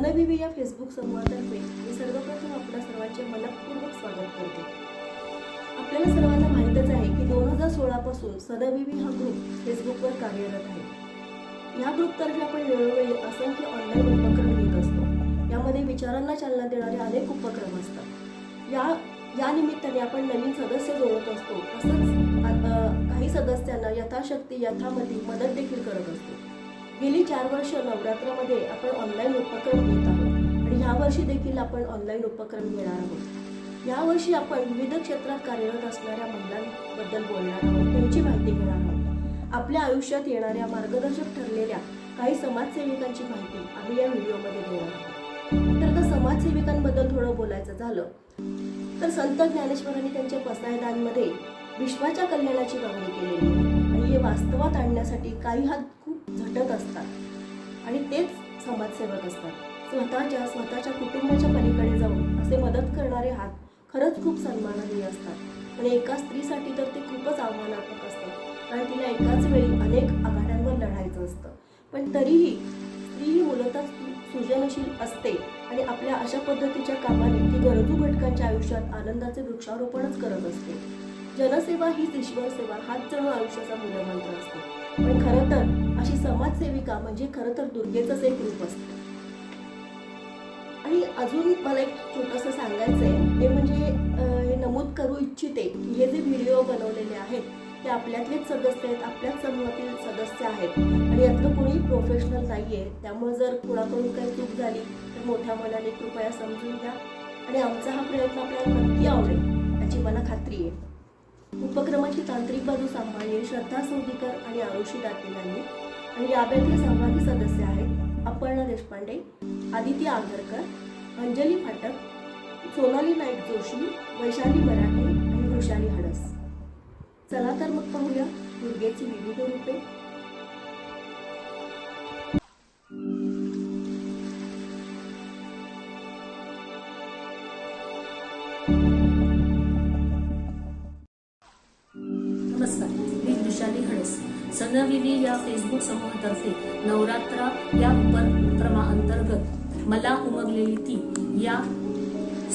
सनबीबी या फेसबुक समूहातर्फे मी सर्वप्रथम आपल्या सर्वांचे मनपूर्वक स्वागत करते। आपल्याला सर्वांना माहीतच आहे की 2016 पासून सनबीबी हा ग्रुप फेसबुकवर कार्यरत आहे। या ग्रुपतर्फे आपण वेळोवेळी असंख्य ऑनलाईन उपक्रम घेत असतो। यामध्ये विचारांना चालना देणारे अनेक उपक्रम असतात। या निमित्ताने आपण नवीन सदस्य जोडत असतो। तसंच काही सदस्यांना यथाशक्ती यथामती मदत देखील करत असतो। गेली 4 वर्ष नवरात्रामध्ये आपण ऑनलाईन उपक्रम घेत आहोत आणि ह्या वर्षी देखील आपण ऑनलाईन उपक्रम घेणार आहोत। या वर्षी आपण विविध क्षेत्रात कार्यरत असणाऱ्या महिलांबद्दल बोलणार आहोत, त्यांची माहिती घेणार आहोत। आपल्या आयुष्यात येणाऱ्या मार्गदर्शक ठरलेल्या काही समाजसेविकांची माहिती आम्ही या व्हिडिओमध्ये देणार आहोत। तर आता समाजसेविकांबद्दल थोडं बोलायचं झालं तर संत ज्ञानेश्वरांनी त्यांच्या पसायदांमध्ये विश्वाच्या कल्याणाची मागणी केलेली आहे आणि हे वास्तवात आणण्यासाठी काही हात खूप झटत असतात आणि तेच समाजसेवक असतात। स्वतःच्या कुटुंबाच्या पलीकडे जाऊन असे मदत करणारे हात खरंच खूप सन्माननीय असतात आणि एका स्त्रीसाठी तर ते खूपच आव्हानात्मक असतं, कारण तिला एकाच वेळी अनेक आघाड्यांवर लढायचं असतं। पण तरीही स्त्री ही मूलतः सृजनशील असते आणि आपल्या अशा पद्धतीच्या कामाने ती गरजू घटकांच्या आयुष्यात आनंदाचे वृक्षारोपणच करत असते। जनसेवा हीच ईश्वर सेवा हाच जणू आयुष्याचा मूलमंत्र असतो। पण खरं तर अशी समाजसेविका म्हणजे खरं तर दुर्गेचंच एक रूप असतं। आणि अजून मला एक छोटंसं सांगायचं आहे, ते म्हणजे हे नमूद करू इच्छिते की हे जे व्हिडिओ बनवलेले आहेत ते आपल्यातलेच सदस्य आहेत, आपल्याच समूहातील सदस्य आहेत आणि यातलं कोणी प्रोफेशनल नाही आहे। त्यामुळे जर कुणाकडून काही चूक झाली तर मोठ्या मनाने कृपया समजून घ्या आणि आमचा हा प्रयत्न आपल्याला नक्की आवडेल याची मला खात्री आहे। उपक्रमाची तांत्रिक बाजू सांभाळली श्रद्धा सौदीकर आणि आरुषी दातील यांनी आणि यामध्ये सहभागी सदस्य आहेत अपर्णा देशपांडे, आदिती आगरकर, अंजली फाटक, सोनाली नाईक जोशी, वैशाली मराठे आणि वृषाली हडस। चला तर मग पाहूया दुर्गेची विविध रूपे। नमस्कार, मी वृषाली हडस। सनबीबी या फेसबुक समूहातर्फे नवरात्रा या उपक्रमाअंतर्गत मला उमगलेली ती या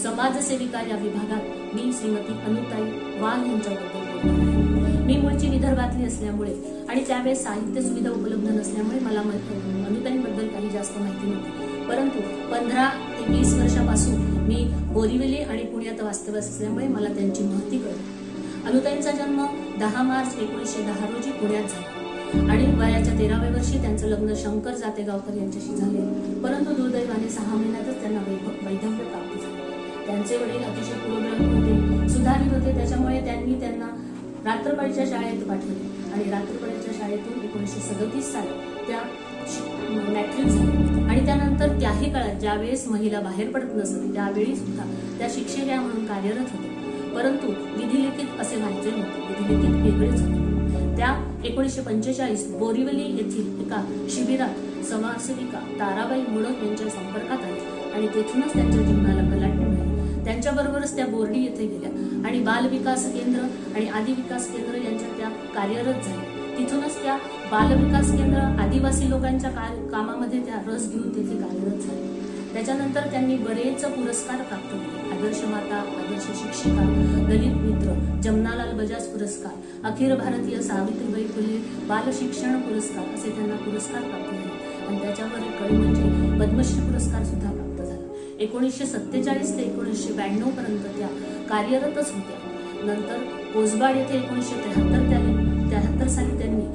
समाजसेविका या विभागात मी श्रीमती अनुताई वाघ यांच्याबद्दल बोलणार आहे। मी मूळची विदर्भातली असल्यामुळे आणि त्यावेळेस साहित्य सुविधा उपलब्ध नसल्यामुळे मला अनुताईंबद्दल काही जास्त माहिती नव्हती, परंतु 15 ते 20 वर्षापासून मी बोरिवली आणि पुण्यात वास्तव्यास असल्यामुळे मला त्यांची महती कळली। अनुताईंचा जन्म 10 मार्च 1910 रोजी पुण्यात झाला आणि वयाच्या 13व्या वर्षी त्यांचं लग्न शंकर जातेगावकर यांच्याशी झाले, परंतु दुर्दैवाने 6 महिन्यातच त्यांना वैधव्य प्राप्त झाले। त्यांचे वडील अतिशय पूर्वग्रही होते, सुधारित होते, त्याच्यामुळे त्यांनी त्यांना रात्रपाळीच्या शाळेत पाठवले आणि रात्रपाळीच्या शाळेतून 1937 साली त्या मॅट्रिक झाल्या आणि त्यानंतर त्याही काळात ज्यावेळेस महिला बाहेर पडत नसत त्यावेळी सुद्धा त्या शिक्षिका म्हणून कार्यरत होत्या, परंतु विधिलिखित असे व्हायचे नव्हते, विधिलिखित वेगळेच होते। त्या 1945 बोरिवली येथील एका शिबिरात समाजसेविका ताराबाई मुडक यांच्या संपर्कात आल्या आणि तेथूनच त्यांच्या जीवनाला कलाटणी मिळाली। त्यांच्याबरोबरच त्या बोर्डी येथे गेल्या आणि बाल विकास केंद्र आणि आदि विकास केंद्र यांच्यात त्या कार्यरत झाल्या। तिथूनच त्या बाल विकास केंद्र आदिवासी लोकांच्या कामामध्ये त्या रस घेऊन तेथे कार्यरत झाल्या। त्याच्यानंतर त्यांनी बरेच पुरस्कार प्राप्त केले, आदर्श माता, आदर्श शिक्षिका, दलित मित्र, जमनालाल बजाज पुरस्कार, अखिल भारतीय सावित्रीबाई फुले बाल शिक्षण पुरस्कार असे त्यांना पुरस्कार प्राप्त झाले आणि त्याच्यावर एक कडी म्हणजे पद्मश्री पुरस्कार सुद्धा प्राप्त झाला। 1947 ते 1992 पर्यंत त्या कार्यरतच होत्या। नंतर कोसबाड येथे 1973 साली त्यांनी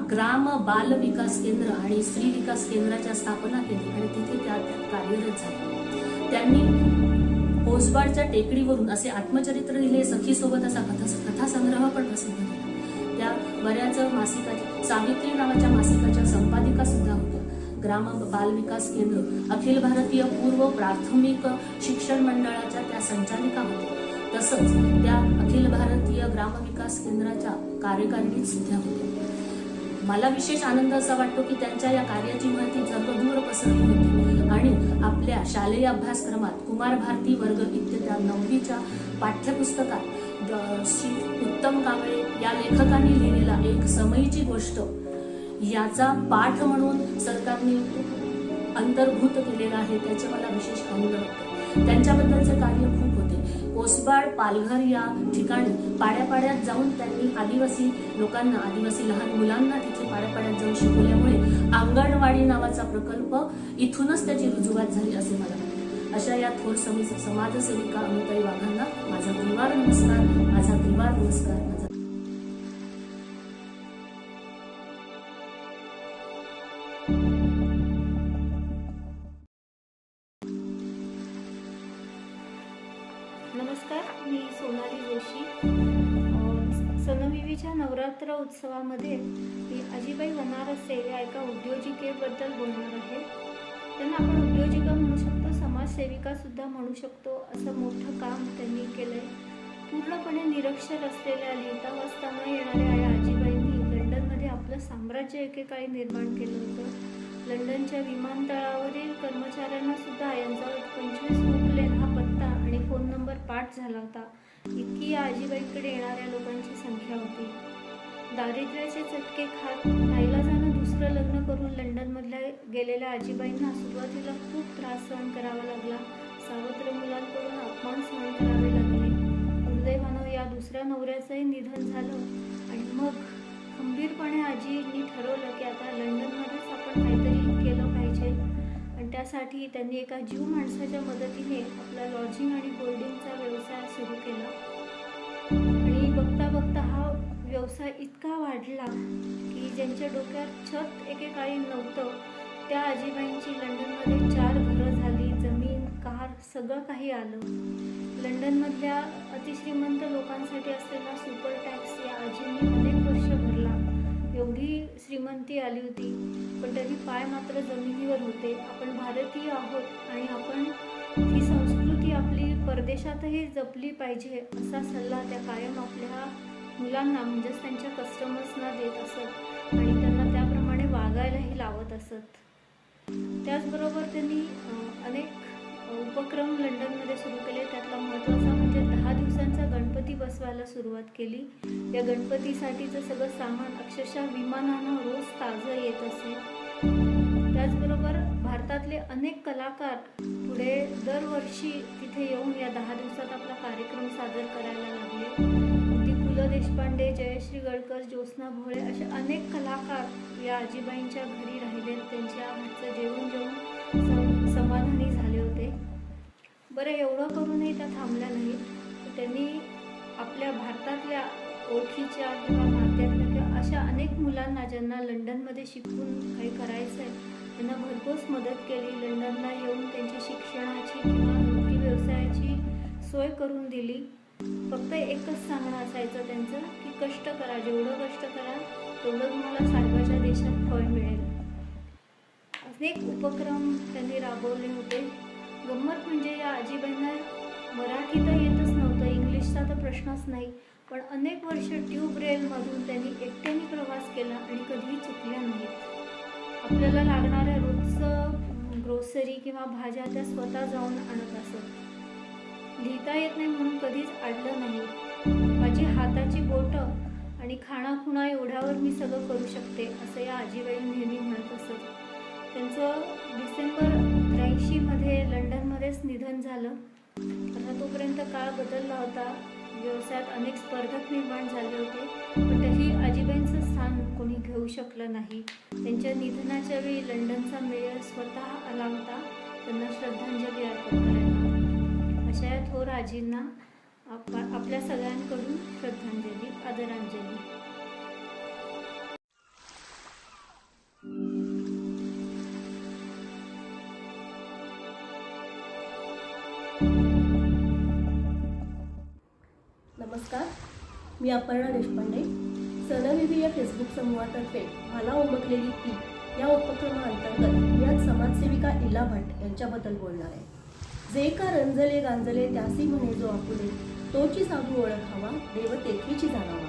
ग्राम बाल विकास केंद्र आणि स्त्री विकास केंद्राच्या स्थापना केली आणि तिथे त्या कार्यरत झाल्या। त्यांनी कोसबाडच्या टेकडीवरून असे आत्मचरित्र लिहिले, सखीसोबत असा कथासंग्रह पण प्रसिद्ध झाला। त्या बऱ्याच मासिकाच्या सावित्री नावाच्या मासिकाच्या संपादिका सुद्धा होत्या। ग्राम बाल विकास केंद्र अखिल भारतीय पूर्व प्राथमिक शिक्षण मंडळाच्या त्या संचालिका होत्या, तसंच त्या अखिल भारतीय ग्राम विकास केंद्राच्या कार्यकारिणीत सुद्धा होत्या। मला विशेष आनंद असा वाटतो की त्यांच्या या कार्याची माहिती सर्वदूर पसरली होती आणि आपल्या शालेय अभ्यासक्रमात कुमार भारती वर्ग इत्यादी 9वीच्या पाठ्यपुस्तकात श्री उत्तम कांबळे या लेखकांनी लिहिलेला एक समयीची गोष्ट याचा पाठ म्हणून सरकारने अंतर्भूत केलेलं आहे त्याचे मला विशेष आनंद वाटतो. त्यांच्याबद्दलचे कार्य खूप होते. कोसबाड, पालघर या ठिकाणी पाड्यापाड्यात जाऊन त्यांनी आदिवासी लोकांना, आदिवासी लहान मुलांना तिथे पाड्यापाड्यात जाऊन शिकवल्यामुळे अंगणवाडी नावाचा प्रकल्प इथूनच त्याची रुजुवात झाली असे मला वाटते. अशा या थोर समाजसेविका अनुताई वाघांना माझा त्रिवार नमस्कार, माझा त्रिवार नमस्कार, माझा नमस्कार, मी सोनाली जोशी. सणविवीच्या नवरात्र उत्सवामध्ये मी अजिबाई वनारसे या एका उद्योजिकेबद्दल बोलणार आहे. त्यांना आपण उद्योजिका म्हणू शकतो, समाजसेविकासुद्धा म्हणू शकतो. असं मोठं काम त्यांनी केलं आहे. पूर्णपणे निरक्षर असलेल्या, लिहिता वाचता न येणाऱ्या या आजीबाईंनी लंडनमध्ये आपलं साम्राज्य एकेकाळी निर्माण केलं होतं. लंडनच्या विमानतळावरील कर्मचाऱ्यांना सुद्धा यांचा 25 ओक लेन हा पत्ता आणि फोन नंबर पाठ झाला होता. इतकी या आजीबाईकडे येणाऱ्या लोकांची संख्या होती. दारिद्र्याचे चटके खात नाईलाजानं दुसरं लग्न करून लंडनमधल्या गेलेल्या आजीबाईंना सुरुवातीला खूप त्रास सहन करावा लागला. सावत्र मुलांकडून अपमान सहन करावे लागले. दुर्दैवानं या दुसऱ्या नवऱ्याचंही निधन झालं आणि मग खंबीरपणे आजींनी ठरवलं की आता लंडनमध्येच आपण काहीतरी केलं पाहिजे. आणि त्यासाठी त्यांनी एका जीव माणसाच्या मदतीने आपला लॉजिंग आणि बोर्डिंगचा व्यवसाय सुरू केला. आणि बघता बघता हा व्यवसाय इतका वाढला की ज्यांच्या डोक्यात छत एकेकाळी नव्हतं त्या आजीबाईंची लंडनमध्ये 4 घरं झाली, जमीन, कार सगळं काही आलं. लंडनमधल्या अतिश्रीमंत लोकांसाठी असलेला सुपर टॅक्स या आजींनी अनेक वर्ष भरला. एवढी श्रीमंती आली होती, पण तरी पाय मात्र जमिनीवर होते. आपण भारतीय आहोत आणि आपण ही संस्कृती आपली परदेशातही जपली पाहिजे असा सल्ला त्या कायम आपल्या मुलांना म्हणजेच त्यांच्या कस्टमर्सना देत असत आणि त्यांना त्याप्रमाणे वागायलाही लावत असत. त्याचबरोबर त्यांनी अनेक उपक्रम लंडनमध्ये सुरू केले. त्यातला महत्त्वाचा म्हणजे 10 दिवसांचा गणपती बसवायला सुरुवात केली. या गणपतीसाठीचं सगळं सामान अक्षरशः विमानानं रोज ताजं येत असे. त्याचबरोबर भारतातले अनेक कलाकार पुढे दरवर्षी तिथे येऊन या 10 दिवसात आपला कार्यक्रम सादर करायला लागले. पु ल देशपांडे, जयश्री गडकर, ज्योत्स्ना भोळे असे अनेक कलाकार या आजीबाईंच्या घरी राहिले. त्यांच्या हातचं जेवण जेवून समाधानी झाले होते. बरं, एवढं करूनही त्या थांबल्या नाहीत. त्यांनी आपल्या भारतातल्या ओळखीच्या किंवा भारतातल्या किंवा अशा अनेक मुलांना ज्यांना लंडनमध्ये शिकून काही करायचं आहे त्यांना भरघोस मदत केली. लंडनला येऊन त्यांची शिक्षणाची किंवा नोकरी व्यवसायाची सोय करून दिली. फक्त एकच सांगणं असायचं त्यांचं की कष्ट करा, जेवढं कष्ट कराल तेवढं तुम्हाला साहेबाच्या देशात फळ मिळेल. अनेक उपक्रम त्यांनी राबवले होते. गंमत म्हणजे या आजीबाईंना मराठी तर येतच नव्हतं, इंग्लिशचा तर प्रश्नच नाही, पण अनेक वर्ष ट्यूब रेलमधून त्यांनी एकट्याने प्रवास केला आणि कधीही चुकल्या नाहीत. आपल्याला लागणाऱ्या रोजचं ग्रोसरी किंवा भाज्या त्या स्वतः जाऊन आणत असत. लिहिता येत नाही म्हणून कधीच अडलं नाही. माझी हाताची बोटं आणि खाणाखुणा एवढ्यावर मी सगळं करू शकते असं या आजीबाई नेहमी म्हणत असत. त्यांचं डिसेंबर 83 मध्ये लंडनमध्येच निधन झालं. आता तोपर्यंत काळ बदलला होता. व्यवसायात अनेक स्पर्धक निर्माण झाले होते, पण तरी आजीबाईंचं स्थान कोणी घेऊ शकलं नाही. त्यांच्या निधनाच्या वेळी लंडनचा मेयर स्वतः आला होता त्यांना श्रद्धांजली अर्पण करायला. अशा या थोर आजींना आपल्या सगळ्यांकडून श्रद्धांजली, आदरांजली. नमस्कार, मी अपर्णा देशपांडे. सणविवी या फेसबुक समूहातर्फे मला उमगलेली ती या उपक्रमाअंतर्गत मी आज समाजसेविका इला भट यांच्याबद्दल बोलणार आहे. जे का रंजले गांजले त्यासी म्हणे जो आपुले, तोची साधू ओळखावा देव तेथीची जाणावा.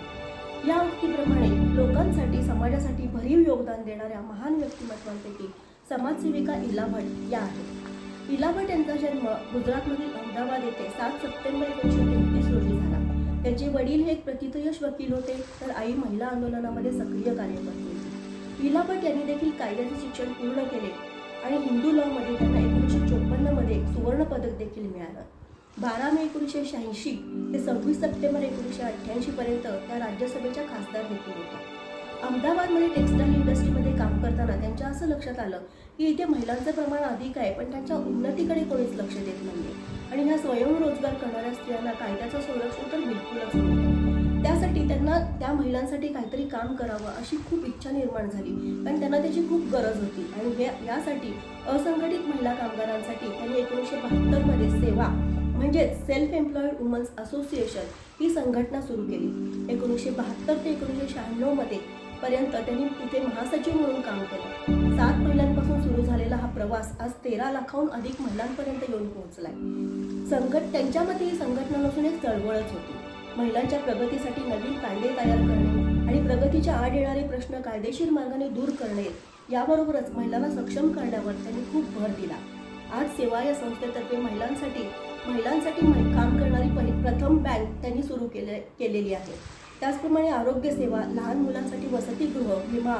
या उक्तीप्रमाणे लोकांसाठी, समाजासाठी भरीव योगदान देणाऱ्या महान व्यक्तिमत्वांपैकी समाजसेविका इला भट या आहेत. इला भट यांचा जन्म गुजरातमधील अहमदाबाद येथे 7 सप्टेंबर 1933 रोजी झाला. त्यांचे वडील हे एक प्रतिथयश वकील होते, तर आई महिला आंदोलनामध्ये सक्रिय कार्य करत होती. इला भट यांनी देखील कायद्याचे शिक्षण पूर्ण केले. आणि हिंदू लॉमध्ये त्यांना 1954 मध्ये सुवर्ण पदक देखील मिळालं. 12 मे 1986 ते 26 सप्टेंबर 1988 पर्यंत त्या राज्यसभेच्या खासदार देखील होत्या. अहमदाबादमध्ये टेक्स्टाईल इंडस्ट्रीमध्ये काम करताना त्यांच्या असं लक्षात आलं की इथे महिलांचं प्रमाण अधिक आहे, पण त्यांच्या उन्नतीकडे कोणीच लक्ष देत नाहीये आणि ह्या स्वयंरोजगार करणाऱ्या स्त्रियांना कायद्याचं संरक्षण तर बिलकुलच नव्हतं. त्यासाठी त्यांना त्या महिलांसाठी काहीतरी काम करावं अशी खूप इच्छा निर्माण झाली, कारण त्यांना त्याची खूप गरज होती. आणि यासाठी असंघटित महिला कामगारांसाठी त्यांनी 1972 मध्ये सेवा म्हणजे सेल्फ एम्प्लॉईड वुमन्स असोसिएशन ही संघटना सुरू केली. 1972 ते 1996 मध्ये पर्यंत त्यांनी तिथे महासचिव म्हणून काम केलं. 7 महिलांपासून सुरू झालेला हा प्रवास आज 13 लाखाहून अधिक महिलांपर्यंत येऊन पोहोचलाय. त्यांच्यामध्ये ही संघटना नसून एक चळवळच होती. महिलांच्या प्रगतीसाठी नवीन कायदे तयार करणे आणि प्रगतीच्या आड येणारे प्रश्न कायदेशीर मार्गाने दूर करणे याबरोबरच महिलांना सक्षम करण्यावर त्यांनी खूप भर दिला. आज सेवा या संस्थेतर्फे महिलांसाठी काम करणारी प्रथम बँक त्यांनी सुरू केलेली आहे. त्याचप्रमाणे आरोग्य सेवा, लहान मुलांसाठी वसतिगृह, विमा,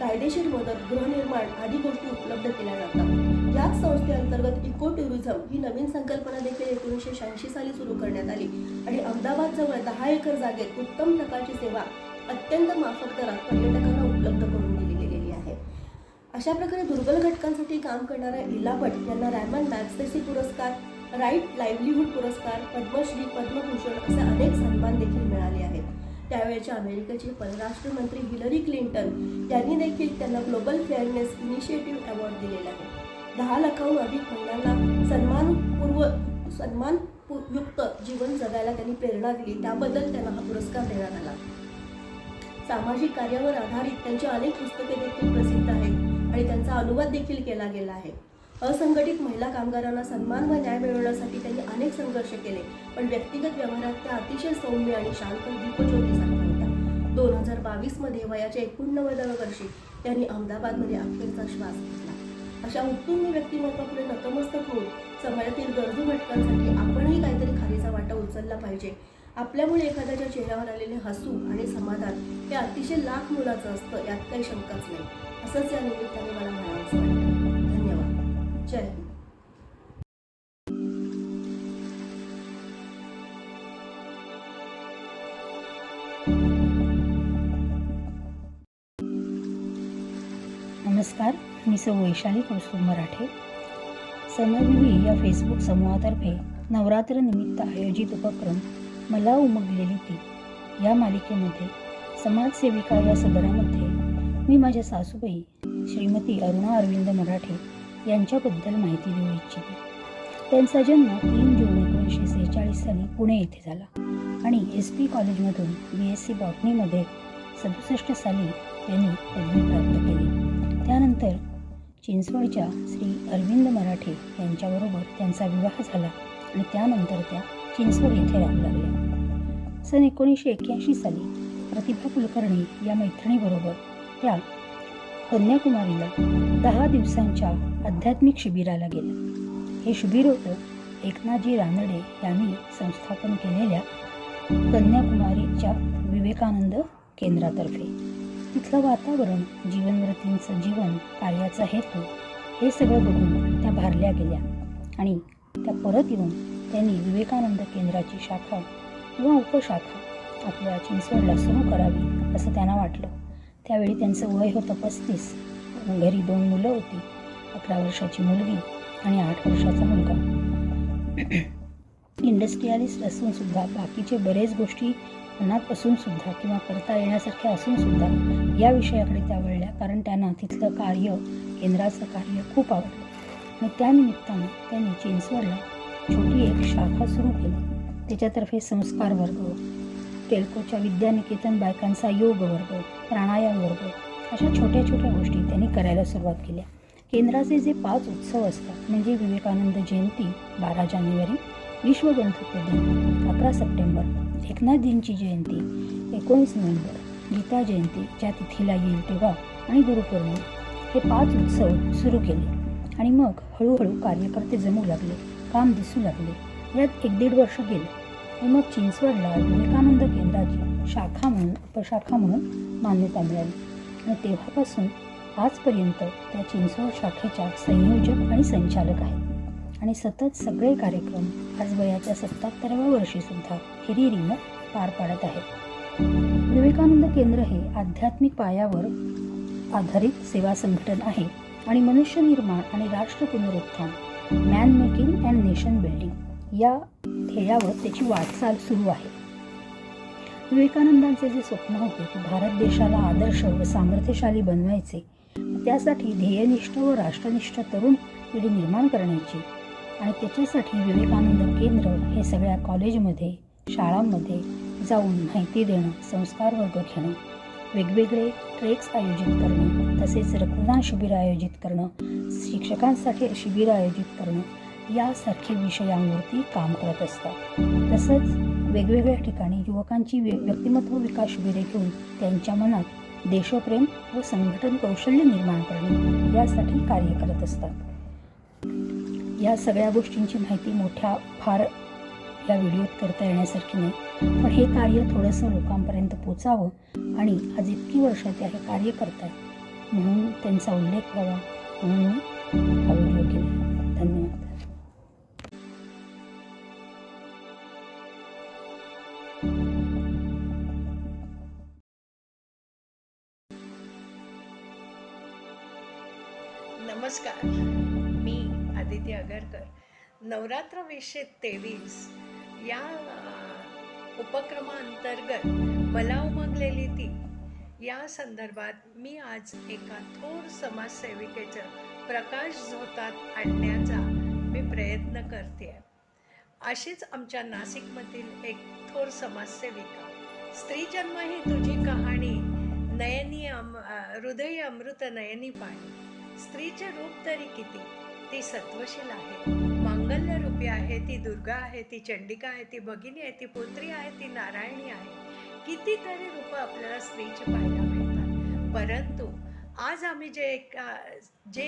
कायदेशीर मदत, गृहनिर्माण आदी गोष्टी उपलब्ध केल्या जातात. याच संस्थेअंतर्गत इको टुरिझम ही नवीन संकल्पना देखील 1986 साली सुरू करण्यात आली आणि अहमदाबादजवळ 10 एकर जागेत उत्तम प्रकारची सेवा अत्यंत माफक दरात पर्यटकांना उपलब्ध करून दिली गेलेली आहे. अशा प्रकारे दुर्बल घटकांसाठी काम करणाऱ्या इला भट यांना रॅमन मॅग्सेसे पुरस्कार, राईट लाईव्हलीहूड पुरस्कार, पद्मश्री, पद्मभूषण असे अनेक सन्मान देखील मिळाले आहेत. त्यावेळेच्या अमेरिकेचे परराष्ट्र मंत्री हिलरी क्लिंटन यांनी देखील त्यांना ग्लोबल फेअरनेस इनिशिएटिव्ह अवॉर्ड दिलेला आहे. 10 लाखाहून अधिक महिलांना सन्मानयुक्त जीवन जगायला त्यांनी प्रेरणा दिली, त्याबद्दल त्यांना हा पुरस्कार देण्यात आला. सामाजिक कार्यावर आधारित त्यांची अनेक पुस्तके देखील प्रसिद्ध आहेत आणि त्यांचा अनुवाद देखील केला गेला आहे. असंघटित महिला कामगारांना सन्मान व न्याय मिळवण्यासाठी त्यांनी अनेक संघर्ष केले, पण व्यक्तिगत व्यवहारात त्या अतिशय सौम्य आणि शांत दीपज्योतीसारख्या होत्या. 2022 मध्ये वयाच्या 89व्या वर्षी त्यांनी अहमदाबादमध्ये अखेरचा श्वास घेतला. अशा उत्तुंग व्यक्तिमत्वापुढे नतमस्तक होऊन समाजातील गरजू घटकांसाठी आपणही काहीतरी खारीचा वाटा उचलला पाहिजे. आपल्यामुळे एखाद्याच्या चेहऱ्यावर आलेले हसू आणि समाधान हे अतिशय लाख मोलाचं असतं, यात काही शंकाच नाही. असंच या निमित्ताने मला म्हणावंसं वाटतं. धन्यवाद. जय हिंद. नमस्कार, मी सौ वैशाली कौस्तुभ मराठे. सनविवी या फेसबुक समूहातर्फे नवरात्र निमित्त आयोजित उपक्रम मला उमगलेली ती या मालिकेमध्ये समाजसेविका या सदरामध्ये मी माझ्या सासूबाई श्रीमती अरुणा अरविंद मराठे यांच्याबद्दल माहिती देऊ इच्छिते. त्यांचा जन्म 3 जून 1946 साली पुणे येथे झाला आणि SP कॉलेजमधून BSc बॉटनीमध्ये 67 साली त्यांनी पदवी प्राप्त केली. त्यानंतर चिंचवडच्या श्री अरविंद मराठे यांच्याबरोबर त्यांचा विवाह झाला आणि त्यानंतर त्या चिंचवड येथे राहू लागल्या. सन 1981 साली प्रतिभा कुलकर्णी या मैत्रिणीबरोबर त्या कन्याकुमारीला 10 दिवसांच्या आध्यात्मिक शिबिराला गेल्या. हे शिबिर होतं एकनाथजी रानडे यांनी संस्थापन केलेल्या कन्याकुमारीच्या विवेकानंद केंद्रातर्फे. तिथलं वातावरण, जीवनव्रतींचं जीवन, कार्याचा हेतू हे सगळं बघून त्या भारल्या गेल्या आणि त्या परत येऊन त्यांनी विवेकानंद केंद्राची शाखा किंवा उपशाखा आपल्या चिंचवडला सुरू करावी असं त्यांना वाटलं. त्यावेळी त्यांचं वय होतं 35. घरी 2 मुलं होती, 11 वर्षाची मुलगी आणि 8 वर्षाचा मुलगा. इंडस्ट्रियलिस्ट असून सुद्धा बाकीचे बरेच गोष्टी मनात असून सुद्धा किंवा करता येण्यासारख्या असून सुद्धा या विषयाकडे त्या वळल्या, कारण त्यांना तिथलं कार्य, केंद्राचं कार्य खूप आवडलं आणि त्यानिमित्तानं त्यांनी चिंचवडला छोटी एक शाखा सुरू केली. त्याच्यातर्फे संस्कार वर्ग, टेल्कोच्या विद्यानिकेतन बायकांचा योग वर्ग, प्राणायाम वर्ग अशा छोट्या छोट्या गोष्टी त्यांनी करायला सुरुवात केल्या. केंद्राचे जे 5 उत्सव असतात म्हणजे विवेकानंद जयंती 12 जानेवारी, विश्व बंधुत्व दिन 11 सप्टेंबर, एकनाथजींची जयंती 19 नोव्हेंबर, गीता जयंती ज्या तिथीला येईल तेव्हा आणि गुरुपौर्णिमा, हे 5 उत्सव सुरू केले. आणि मग हळूहळू कार्यकर्ते जमू लागले, काम दिसू लागले. यात 1-1.5 वर्ष गेलं आणि मग चिंचवडला विवेकानंद केंद्राची शाखा म्हणून, उपशाखा म्हणून मान्यता मिळाली आणि तेव्हापासून आजपर्यंत त्या चिंचवड शाखेच्या संयोजक आणि संचालक आहेत आणि सतत सगळे कार्यक्रम आज वयाच्या 77व्या वर्षीसुद्धा हिरिरीनं पार पाडत आहेत. विवेकानंद केंद्र हे आध्यात्मिक पायावर आधारित सेवा संघटन आहे आणि मनुष्य निर्माण आणि राष्ट्र पुनरुत्थान, man making and nation building या ध्येयावर त्याची वाटचाल सुरू आहे. विवेकानंदांचे जे स्वप्न होते की भारत देशाला आदर्श व सामर्थ्यशाली बनवायचे, त्यासाठी ध्येयनिष्ठ व राष्ट्रनिष्ठ तरुण पिढी निर्माण करण्याची आणि त्याच्यासाठी विवेकानंद केंद्र हे सगळ्या कॉलेजमध्ये, शाळांमध्ये जाऊन माहिती देणं, संस्कार वर्ग घेणं, वेगवेगळे ट्रेक्स आयोजित करणं, तसेच रक्तदान शिबिर आयोजित करणं, शिक्षकांसाठी शिबिर आयोजित करणं यासारखे विषयांवरती काम करत असतात. तसंच वेगवेगळ्या ठिकाणी युवकांची व्यक्तिमत्व विकास शिबिरे घेऊन त्यांच्या मनात देशप्रेम व संघटन कौशल्य निर्माण करणे यासाठी कार्य करत असतात. या सगळ्या गोष्टींची माहिती मोठ्या फार या व्हिडिओत करता येण्यासारखी नाही, पण हे कार्य थोडंसं लोकांपर्यंत पोचावं आणि आज इतकी वर्ष ते हे कार्य करतात म्हणून त्यांचा उल्लेख व्हावा म्हणून मी हा व्हिडिओ केला. धन्यवाद. नमस्कार, मी आदिती अगरकर. नवरात्र 2023 या उपक्रमाअंतर्गत मला उमगलेली ती या संदर्भात मी आज एका थोर समाजसेविकेचं प्रकाश झोतात आणण्याचा मी प्रयत्न करते. अशीच आमच्या नाशिकमधील एक थोर समाजसेविका, स्त्री जन्म ही तुझी कहाणी, नयनी हृदय अमृत नयनी पाणी. स्त्रीचे रूप तरी किती, ती सत्वशील आहे, मांगल्य रूपी आहे, ती दुर्गा आहे, ती चंडिका आहे, ती भगिनी आहे, ती पुत्री आहे, ती नारायणी आहे. कितीतरी रूपं आपल्याला स्त्रीचे पाहायला मिळतात. परंतु आज आम्ही जे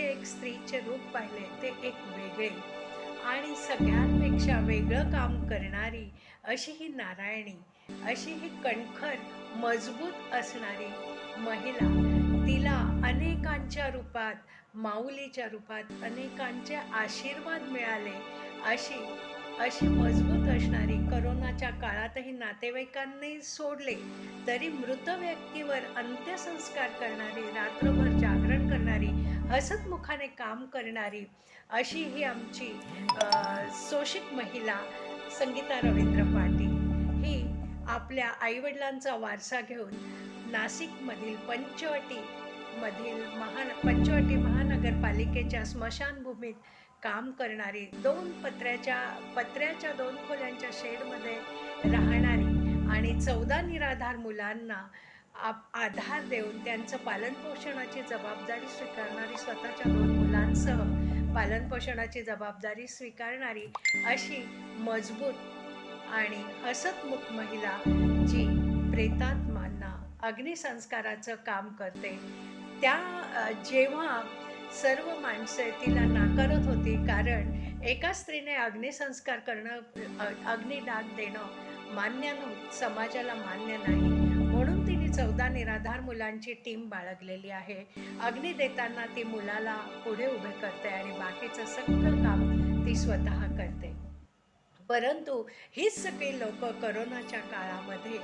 एक स्त्रीचे रूप पाहिले ते एक वेगळे आणि सगळ्यांपेक्षा वेगळं काम करणारी अशी ही नारायणी, अशी ही कणखर मजबूत असणारी महिला. तिला अनेकांच्या रूपात, माऊलीच्या रूपात अनेकांचे आशीर्वाद मिळाले. अशी मजबूत असणारी, करोनाच्या काळातही नातेवाईकांनी सोडले तरी मृत व्यक्तीवर अंत्यसंस्कार करणारी, रात्रभर जागरण करणारी, हसतमुखाने काम करणारी अशी ही आमची सोशिक महिला संगीता रवींद्र पाटील. ही आपल्या आईवडिलांचा वारसा घेऊन नाशिकमधील पंचवटी महानगरपालिकेच्या स्मशानभूमीत काम करणारी, पत्र्याच्या 2 खोल्यांच्या शेडमध्ये राहणारी आणि 14 निराधार मुलांना आधार देऊन त्यांचं पालनपोषणाची जबाबदारी स्वीकारणारी, स्वतःच्या 2 मुलांसह पालनपोषणाची जबाबदारी स्वीकारणारी अशी मजबूत आणि हसतमुख महिला जी प्रेतात्मांना अग्निसंस्काराचं काम करते. जेव्हा सर्व माणसे तिला नाकारत होती, कारण एका स्त्रीने अग्निसंस्कार करणं, अग्निडाग देणं मान्य नव्हतं, समाजाला मान्य नाही, म्हणून तिने 14 निराधार मुलांची टीम बाळगलेली आहे. अग्नी देताना ती मुलाला पुढे उभे करते आणि बाकीचं सगळं काम ती स्वतः करते. परंतु हीच सगळी लोक करोनाच्या काळामध्ये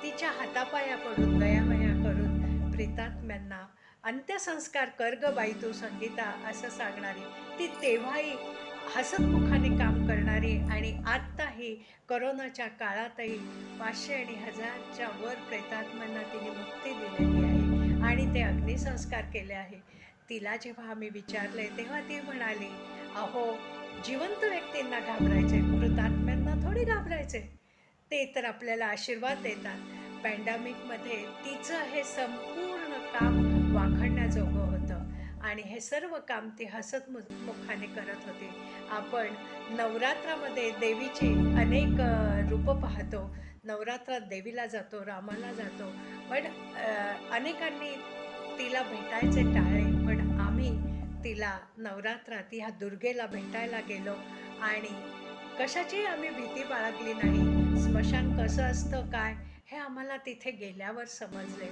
तिच्या हातापाया पडून, गयावया करून प्रेतात्म्यांना अंत्यसंस्कार कर ग बाई तू संगीता असं सांगणारी, ती तेव्हाही हसतमुखाने काम करणारी आणि आत्ताही करोनाच्या काळातही 500 आणि 1000च्या वर प्रेतात्म्यांना तिने मुक्ती दिलेली आहे आणि ते अग्निसंस्कार केले आहे. तिला जेव्हा आम्ही विचारले तेव्हा ती म्हणाली, अहो, जिवंत व्यक्तींना घाबरायचे, मृतात्म्यांना थोडी घाबरायचे, ते तर आपल्याला आशीर्वाद देतात. पॅन्डेमिकमध्ये तिचं हे संपूर्ण काम वाखाणण्याजोगं होतं आणि हे सर्व काम ती हसतमुखाने करत होती. आपण नवरात्रामध्ये देवीची अनेक रूपं पाहतो. नवरात्रात देवीला जातो, रामाला जातो, पण अनेकांनी तिला भेटायचे टाळले. पण आम्ही तिला नवरात्रात ह्या दुर्गेला भेटायला गेलो आणि कशाची आम्ही भीती बाळगली नाही. स्मशान कसं असतं काय हे आम्हाला तिथे गेल्यावर समजले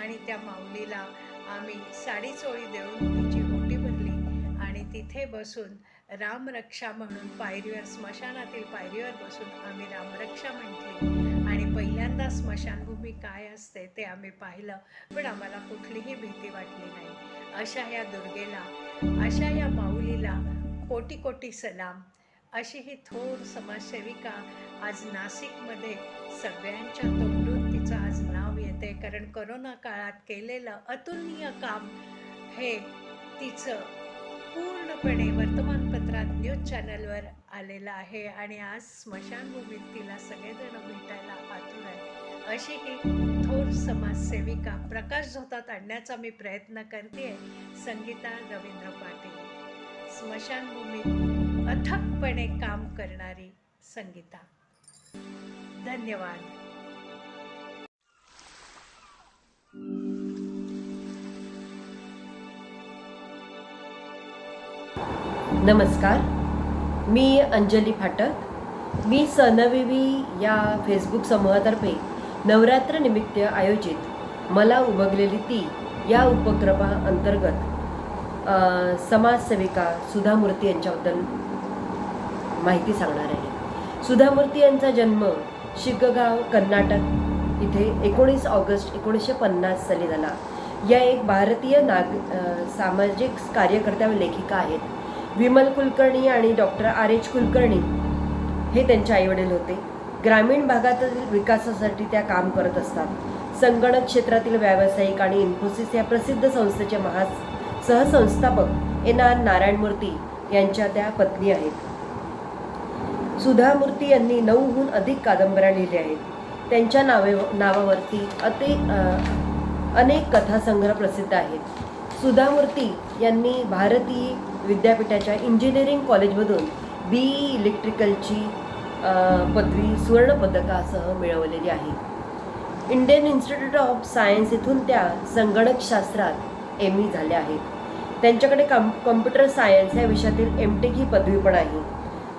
आणि त्या माऊलीला आम्ही साडी चोळी देऊन तिची ओटी भरली आणि तिथे बसून रामरक्षा म्हणून पायरीवर, स्मशानातील पायरीवर बसून आम्ही रामरक्षा म्हटली आणि पहिल्यांदा स्मशानभूमी काय असते ते आम्ही पाहिलं, पण आम्हाला कुठलीही भीती वाटली नाही. अशा या दुर्गेला, अशा या माऊलीला कोटी कोटी सलाम. अशी ही थोर समाजसेविका आज नाशिकमध्ये सगळ्यांच्या तोंडून तिचं आज नाव येते, कारण करोना काळात केलेलं अतुलनीय काम हे तिचं पूर्णपणे वर्तमानपत्रात, न्यूज चॅनलवर आलेलं आहे आणि आज स्मशानभूमीत तिला सगळेजण भेटायला आतुर आहे. अशी ही थोर समाजसेविका प्रकाश झोतात आणण्याचा मी प्रयत्न करते. संगीता रवींद्र पाटील, स्मशानभूमीत अथकपणे काम करणारी संगीता. धन्यवाद. नमस्कार, मी अंजली फाटक. मी सनविवी या फेसबुक समूहातर्फे नवरात्र निमित्त आयोजित मला उमगलेली ती या उपक्रमाअंतर्गत समाजसेविका सुधा मूर्ती यांच्याबद्दल माहिती सांगणार आहे. सुधा मूर्ती यांचा जन्म शिग्गांव, कर्नाटक इथे 19 ऑगस्ट 1950 साली झाला. या एक भारतीय सामाजिक कार्यकर्त्या व लेखिका आहेत. विमल कुलकर्णी आणि डॉक्टर RH कुलकर्णी हे त्यांचे आईवडील होते. ग्रामीण भागातील विकासासाठी त्या काम करत असतात. संगणक क्षेत्रातील व्यावसायिक आणि इन्फोसिस या प्रसिद्ध संस्थेचे सहसंस्थापक NR नारायण मूर्ती यांच्या त्या पत्नी आहेत. सुधा मूर्ती यांनी 9हून अधिक कादंबऱ्या लिहिल्या आहेत. त्यांच्या नावावरती अनेक कथासंग्रह प्रसिद्ध आहेत. सुधा मूर्ती यांनी भारतीय विद्यापीठाच्या इंजिनिअरिंग कॉलेजमधून BE इलेक्ट्रिकलची पदवी सुवर्णपदकासह मिळवलेली आहे. इंडियन इन्स्टिट्यूट ऑफ सायन्स इथून त्या संगणकशास्त्रात ME झाल्या आहेत. त्यांच्याकडे कम्प्युटर सायन्स या विषयातील MTech ही पदवी पण आहे.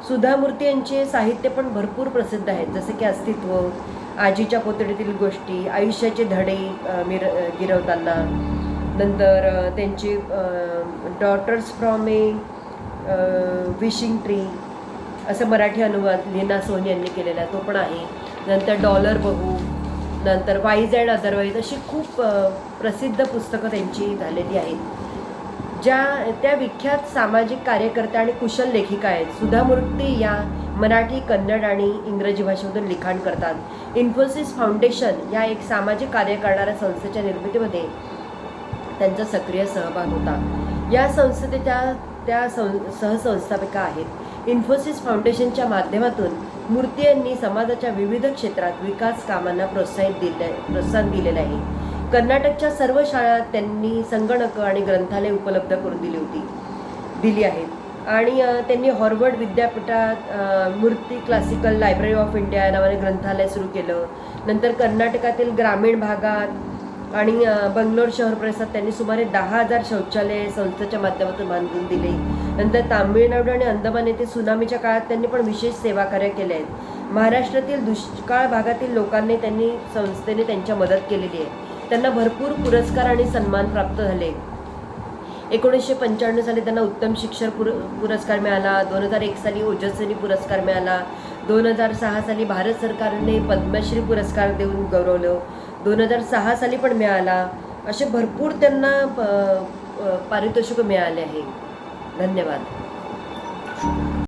सुधा मूर्ती यांचे साहित्य पण भरपूर प्रसिद्ध आहेत, जसे की अस्तित्व, आजीच्या पोतडीतील गोष्टी, आयुष्याचे धडे गिरवताना, नंतर त्यांची daughters from a wishing tree असं मराठी अनुवाद लीना सोनी यांनी केलेला तो पण आहे. नंतर डॉलर बहू, नंतर वाईज अँड अदरवाईज अशी खूप प्रसिद्ध पुस्तकं त्यांची झालेली आहेत. त्या विख्यात सामाजिक कार्यकर्त्या आणि कुशल लेखिका आहेत. सुधा मूर्ती या मराठी, कन्नड आणि इंग्रजी भाषेमधून लिखाण करतात. इन्फोसिस फाउंडेशन या एक सामाजिक कार्य करणाऱ्या संस्थेच्या निर्मितीमध्ये त्यांचा सक्रिय सहभाग होता. या संस्थेच्या त्या सहसंस्थापिका आहेत. इन्फोसिस फाउंडेशनच्या माध्यमातून मूर्ती यांनी समाजाच्या विविध क्षेत्रात विकास कामांना प्रोत्साहन दिलेलं आहे. कर्नाटकच्या सर्व शाळांत त्यांनी संगणक आणि ग्रंथालय उपलब्ध करून दिली आहेत आणि त्यांनी हार्वर्ड विद्यापीठात मूर्ती क्लासिकल लायब्ररी ऑफ इंडिया नावाने ग्रंथालय सुरू केलं. नंतर कर्नाटकातील ग्रामीण भागात आणि बंगलोर शहर परिसरात त्यांनी सुमारे 10,000 शौचालय संस्थेच्या माध्यमातून बांधून दिले. नंतर तामिळनाडू आणि अंदमान येथे सुनामीच्या काळात त्यांनी पण विशेष सेवा कार्य केले आहेत. महाराष्ट्रातील दुष्काळ भागातील लोकांनी संस्थेने त्यांच्या मदत केलेली आहे. त्यांना भरपूर पुरस्कार आणि सन्मान प्राप्त झाले. 1995 साली त्यांना उत्तम शिक्षक पुरस्कार मिळाला. 2001 साली ओजस्विनी पुरस्कार मिळाला. 2006 साली भारत सरकारने पद्मश्री पुरस्कार देऊन गौरवलं. 2006 साली पण मिळाला. असे भरपूर त्यांना पारितोषिक मिळाले आहे. धन्यवाद.